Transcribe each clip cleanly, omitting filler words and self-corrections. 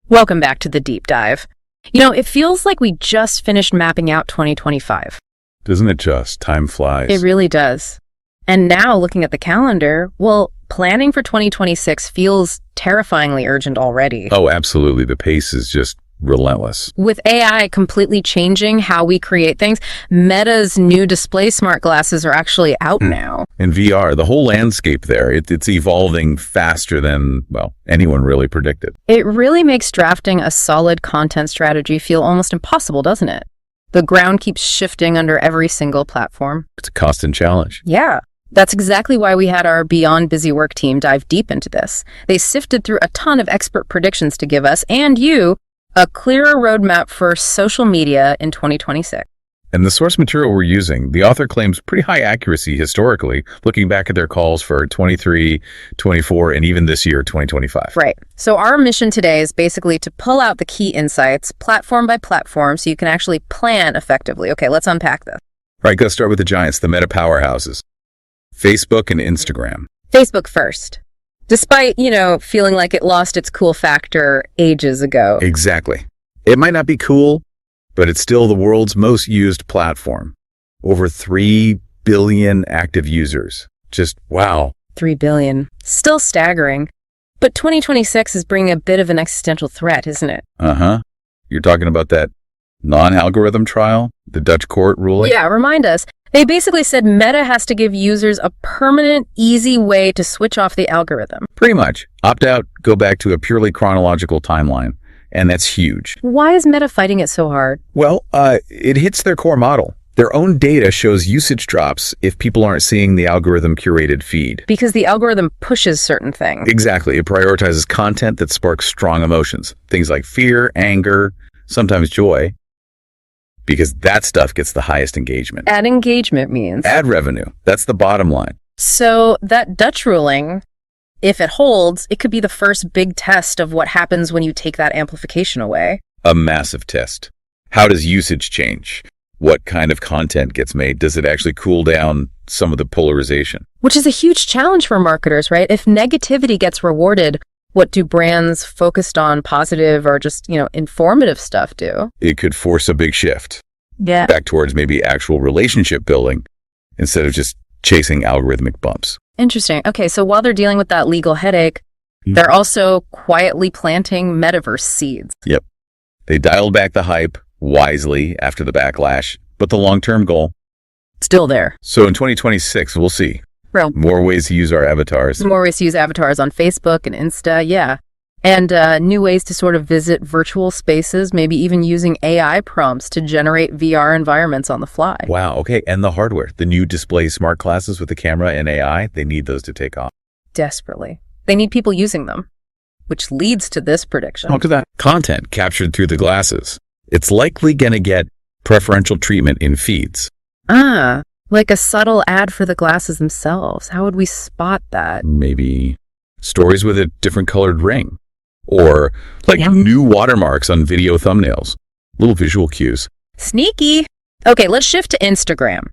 Welcome back to the deep dive. It feels like we just finished mapping out 2025. Doesn't it just? Time flies. It really does. And now looking at the calendar, planning for 2026 feels terrifyingly urgent already. Oh, absolutely. The pace is just relentless. With AI completely changing how we create things, Meta's new display smart glasses are actually out now. In VR, the whole landscape there, it's evolving faster than, anyone really predicted. It really makes drafting a solid content strategy feel almost impossible, doesn't it? The ground keeps shifting under every single platform. It's a constant challenge. Yeah. That's exactly why we had our Beyond Busy Work team dive deep into this. They sifted through a ton of expert predictions to give us, and you, a clearer roadmap for social media in 2026. And the source material we're using, the author claims pretty high accuracy historically, looking back at their calls for 23, 24, and even this year, 2025. Right. So our mission today is basically to pull out the key insights, platform by platform, so you can actually plan effectively. Okay, let's unpack this. Right, let's start with the giants, the meta powerhouses. Facebook and Instagram. Facebook first. Despite, feeling like it lost its cool factor ages ago. Exactly. It might not be cool, but it's still the world's most used platform. Over 3 billion active users. Just wow. 3 billion. Still staggering. But 2026 is bringing a bit of an existential threat, isn't it? Uh-huh. You're talking about that non-algorithm trial? The Dutch court ruling? Yeah, remind us. They basically said Meta has to give users a permanent, easy way to switch off the algorithm. Pretty much. Opt out, go back to a purely chronological timeline. And that's huge. Why is Meta fighting it so hard? Well, it hits their core model. Their own data shows usage drops if people aren't seeing the algorithm-curated feed. Because the algorithm pushes certain things. Exactly. It prioritizes content that sparks strong emotions. Things like fear, anger, sometimes joy. Because that stuff gets the highest engagement. Ad engagement means? Ad revenue. That's the bottom line. So that Dutch ruling, if it holds, it could be the first big test of what happens when you take that amplification away. A massive test. How does usage change? What kind of content gets made? Does it actually cool down some of the polarization? Which is a huge challenge for marketers, right? If negativity gets rewarded, what do brands focused on positive or just, informative stuff do? It could force a big shift. Yeah. Back towards maybe actual relationship building instead of just chasing algorithmic bumps. Interesting. Okay, so while they're dealing with that legal headache, they're also quietly planting metaverse seeds. Yep. They dialed back the hype wisely after the backlash, but the long-term goal? Still there. So in 2026, we'll see. Well, more ways to use our avatars. More ways to use avatars on Facebook and Insta, yeah. And new ways to sort of visit virtual spaces, maybe even using AI prompts to generate VR environments on the fly. Wow, okay. And the hardware, the new display smart glasses with the camera and AI, they need those to take off. Desperately. They need people using them, which leads to this prediction. Look at that. Content captured through the glasses. It's likely going to get preferential treatment in feeds. Like a subtle ad for the glasses themselves. How would we spot that? Maybe stories with a different colored ring. Or new watermarks on video thumbnails. Little visual cues. Sneaky. Okay, let's shift to Instagram.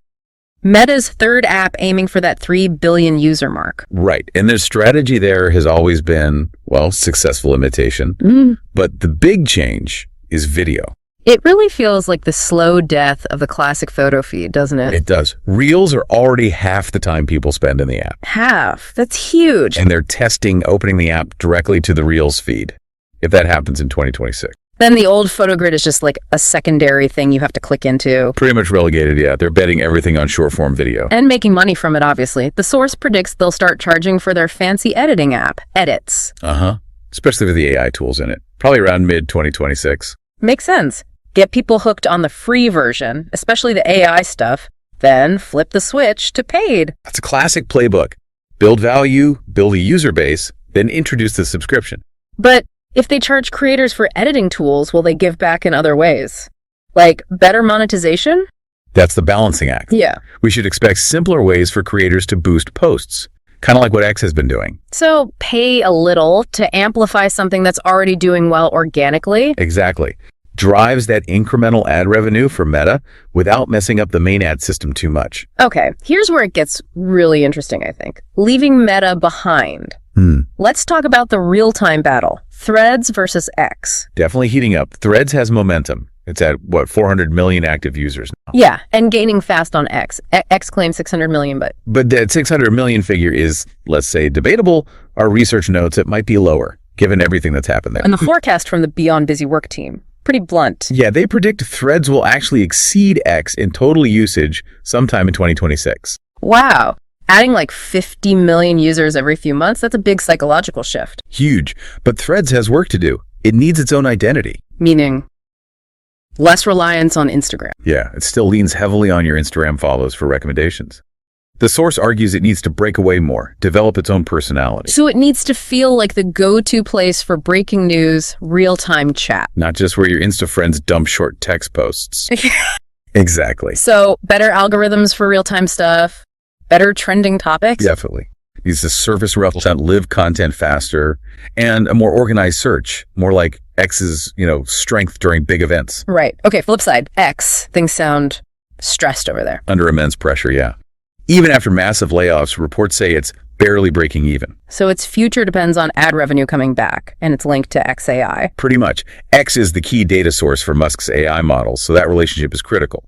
Meta's third app aiming for that 3 billion user mark. Right. And their strategy there has always been, successful imitation. But the big change is video. It really feels like the slow death of the classic photo feed, doesn't it? It does. Reels are already half the time people spend in the app. Half? That's huge. And they're testing opening the app directly to the Reels feed, if that happens in 2026. Then the old photo grid is just like a secondary thing you have to click into. Pretty much relegated, yeah. They're betting everything on short-form video. And making money from it, obviously. The source predicts they'll start charging for their fancy editing app, Edits. Especially with the AI tools in it. Probably around mid-2026. Makes sense. Get people hooked on the free version, especially the AI stuff, then flip the switch to paid. That's a classic playbook. Build value, build a user base, then introduce the subscription. But if they charge creators for editing tools, will they give back in other ways? Like better monetization? That's the balancing act. Yeah. We should expect simpler ways for creators to boost posts, kind of like what X has been doing. So pay a little to amplify something that's already doing well organically? Exactly. Drives that incremental ad revenue for Meta without messing up the main ad system too much. Okay, here's where it gets really interesting, I think. Leaving Meta behind. Let's talk about the real-time battle. Threads versus X. Definitely heating up. Threads has momentum. It's at, 400 million active users now. Yeah, and gaining fast on X. X claims 600 million, but... But that 600 million figure is, let's say, debatable. Our research notes it might be lower, given everything that's happened there. And the forecast from the Beyond Busy Work team, pretty blunt. Yeah, they predict Threads will actually exceed X in total usage sometime in 2026. Wow. Adding like 50 million users every few months, that's a big psychological shift. Huge. But Threads has work to do. It needs its own identity. Meaning less reliance on Instagram. Yeah, it still leans heavily on your Instagram follows for recommendations. The source argues it needs to break away more, develop its own personality. So it needs to feel like the go-to place for breaking news, real-time chat. Not just where your Insta friends dump short text posts. Exactly. So better algorithms for real-time stuff, better trending topics. Definitely. Needs to surface real-time, live content faster, and a more organized search, more like X's, strength during big events. Right. Okay, flip side. X. Things sound stressed over there. Under immense pressure, yeah. Even after massive layoffs, reports say it's barely breaking even. So its future depends on ad revenue coming back, and it's linked to XAI. Pretty much. X is the key data source for Musk's AI models, so that relationship is critical.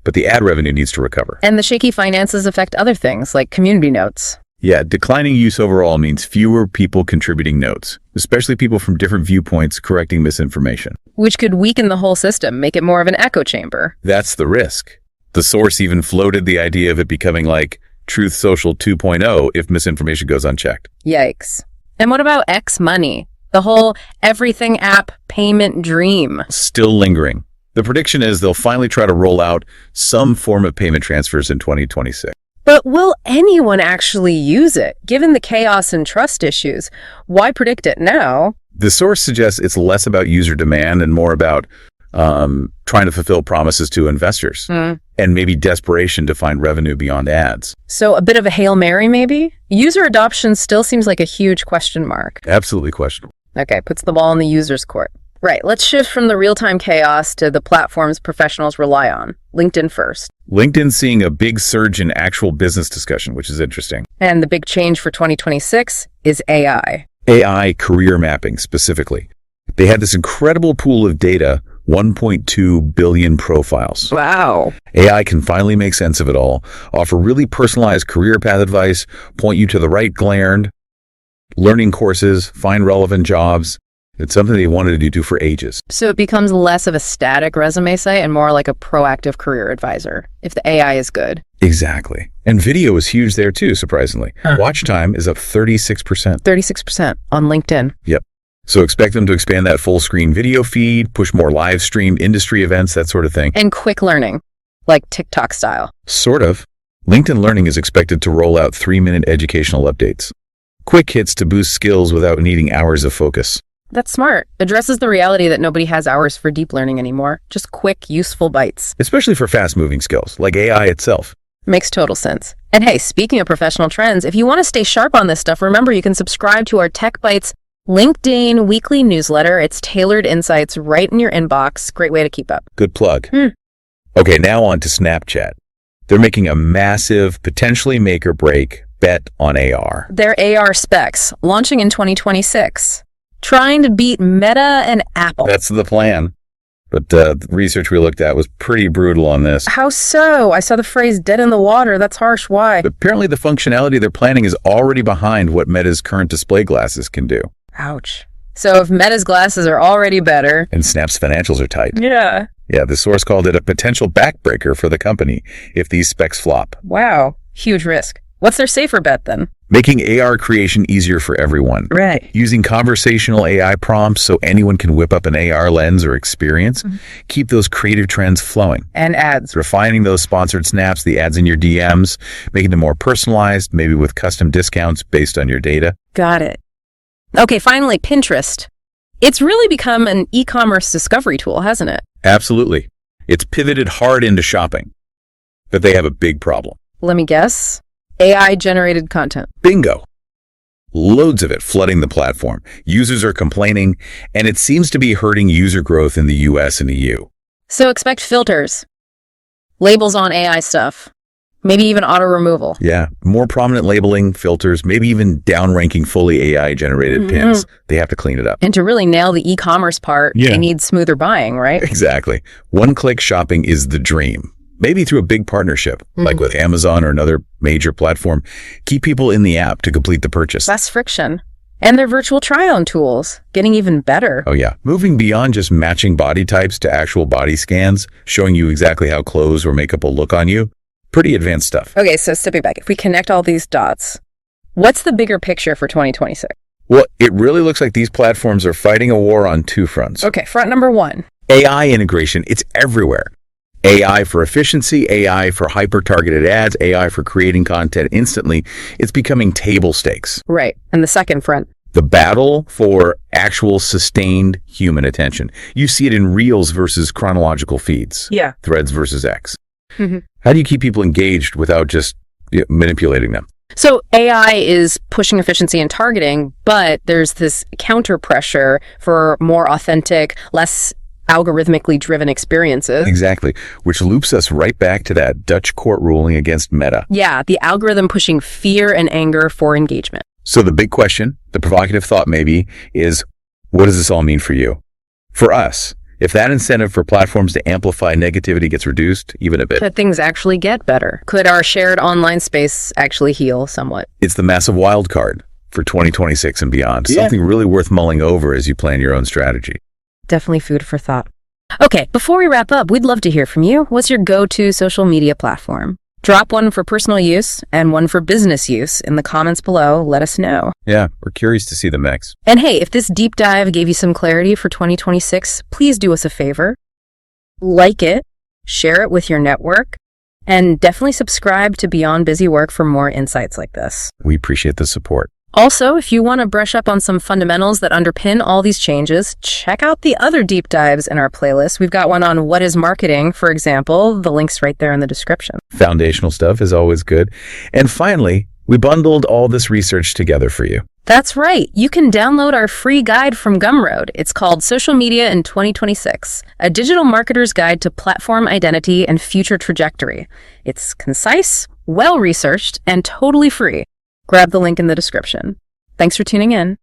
But the ad revenue needs to recover. And the shaky finances affect other things, like community notes. Yeah, declining use overall means fewer people contributing notes, especially people from different viewpoints correcting misinformation. Which could weaken the whole system, make it more of an echo chamber. That's the risk. The source even floated the idea of it becoming like Truth Social 2.0 if misinformation goes unchecked. Yikes. And what about X Money? The whole everything app payment dream. Still lingering. The prediction is they'll finally try to roll out some form of payment transfers in 2026. But will anyone actually use it? Given the chaos and trust issues, why predict it now? The source suggests it's less about user demand and more about trying to fulfill promises to investors and maybe desperation to find revenue beyond ads. So a bit of a Hail Mary, maybe? User adoption still seems like a huge question mark. Absolutely questionable. Okay, puts the ball in the user's court. Right, let's shift from the real-time chaos to the platforms professionals rely on. LinkedIn first. LinkedIn's seeing a big surge in actual business discussion, which is interesting. And the big change for 2026 is AI. AI career mapping specifically. They had this incredible pool of data, 1.2 billion profiles. Wow. AI can finally make sense of it all, offer really personalized career path advice, point you to the right learning courses, find relevant jobs. It's something they wanted to do for ages. So it becomes less of a static resume site and more like a proactive career advisor, if the AI is good. Exactly. And video is huge there too, surprisingly. Watch time is up 36%. 36% on LinkedIn. Yep. So expect them to expand that full screen video feed, push more live streamed industry events, that sort of thing. And quick learning, like TikTok style. Sort of. LinkedIn Learning is expected to roll out 3-minute educational updates. Quick hits to boost skills without needing hours of focus. That's smart. Addresses the reality that nobody has hours for deep learning anymore. Just quick, useful bites. Especially for fast-moving skills, like AI itself. Makes total sense. And hey, speaking of professional trends, if you want to stay sharp on this stuff, remember you can subscribe to our Tech Bites LinkedIn weekly newsletter. It's tailored insights right in your inbox. Great way to keep up. Good plug. Okay, now on to Snapchat. They're making a massive, potentially make or break bet on AR. Their AR specs, launching in 2026. Trying to beat Meta and Apple. That's the plan. But the research we looked at was pretty brutal on this. How so? I saw the phrase dead in the water. That's harsh. Why? Apparently the functionality they're planning is already behind what Meta's current display glasses can do. Ouch. So if Meta's glasses are already better... And Snap's financials are tight. Yeah. Yeah, the source called it a potential backbreaker for the company if these specs flop. Wow. Huge risk. What's their safer bet then? Making AR creation easier for everyone. Right. Using conversational AI prompts so anyone can whip up an AR lens or experience. Keep those creative trends flowing. And ads. Refining those sponsored snaps, the ads in your DMs, making them more personalized, maybe with custom discounts based on your data. Got it. Okay, finally, Pinterest. It's really become an e-commerce discovery tool, hasn't it? Absolutely. It's pivoted hard into shopping. But they have a big problem. Let me guess. AI-generated content. Bingo. Loads of it flooding the platform. Users are complaining, and it seems to be hurting user growth in the US and EU. So expect filters. Labels on AI stuff. Maybe even auto removal. Yeah, more prominent labeling, filters, maybe even downranking fully AI-generated pins. They have to clean it up. And to really nail the e-commerce part, they need smoother buying, right? Exactly. One-click shopping is the dream. Maybe through a big partnership, like with Amazon or another major platform. Keep people in the app to complete the purchase. Less friction. And their virtual try-on tools, getting even better. Oh yeah, moving beyond just matching body types to actual body scans, showing you exactly how clothes or makeup will look on you. Pretty advanced stuff. Okay, so stepping back, if we connect all these dots, what's the bigger picture for 2026? Well, it really looks like these platforms are fighting a war on two fronts. Okay, front number one. AI integration, it's everywhere. AI for efficiency, AI for hyper-targeted ads, AI for creating content instantly. It's becoming table stakes. Right, and the second front. The battle for actual sustained human attention. You see it in Reels versus chronological feeds. Yeah. Threads versus X. How do you keep people engaged without just manipulating them? So AI is pushing efficiency and targeting, but there's this counter pressure for more authentic, less algorithmically driven experiences. Exactly, which loops us right back to that Dutch court ruling against Meta. Yeah, the algorithm pushing fear and anger for engagement. So the big question, the provocative thought maybe, is what does this all mean for you? For us, if that incentive for platforms to amplify negativity gets reduced even a bit, could things actually get better? Could our shared online space actually heal somewhat? it's the massive wild card for 2026 and beyond. Something really worth mulling over as you plan your own strategy. Definitely food for thought. Okay, before we wrap up, we'd love to hear from you. What's your go-to social media platform? Drop one for personal use and one for business use in the comments below. Let us know. Yeah, we're curious to see the mix. And hey, if this deep dive gave you some clarity for 2026, please do us a favor. Like it, share it with your network, and definitely subscribe to Beyond Busy Work for more insights like this. We appreciate the support. Also, if you want to brush up on some fundamentals that underpin all these changes, check out the other deep dives in our playlist. We've got one on what is marketing, for example. The link's right there in the description. Foundational stuff is always good. And finally, we bundled all this research together for you. That's right. You can download our free guide from Gumroad. It's called Social Media in 2026, a digital marketer's guide to platform identity and future trajectory. It's concise, well-researched, and totally free. Grab the link in the description. Thanks for tuning in.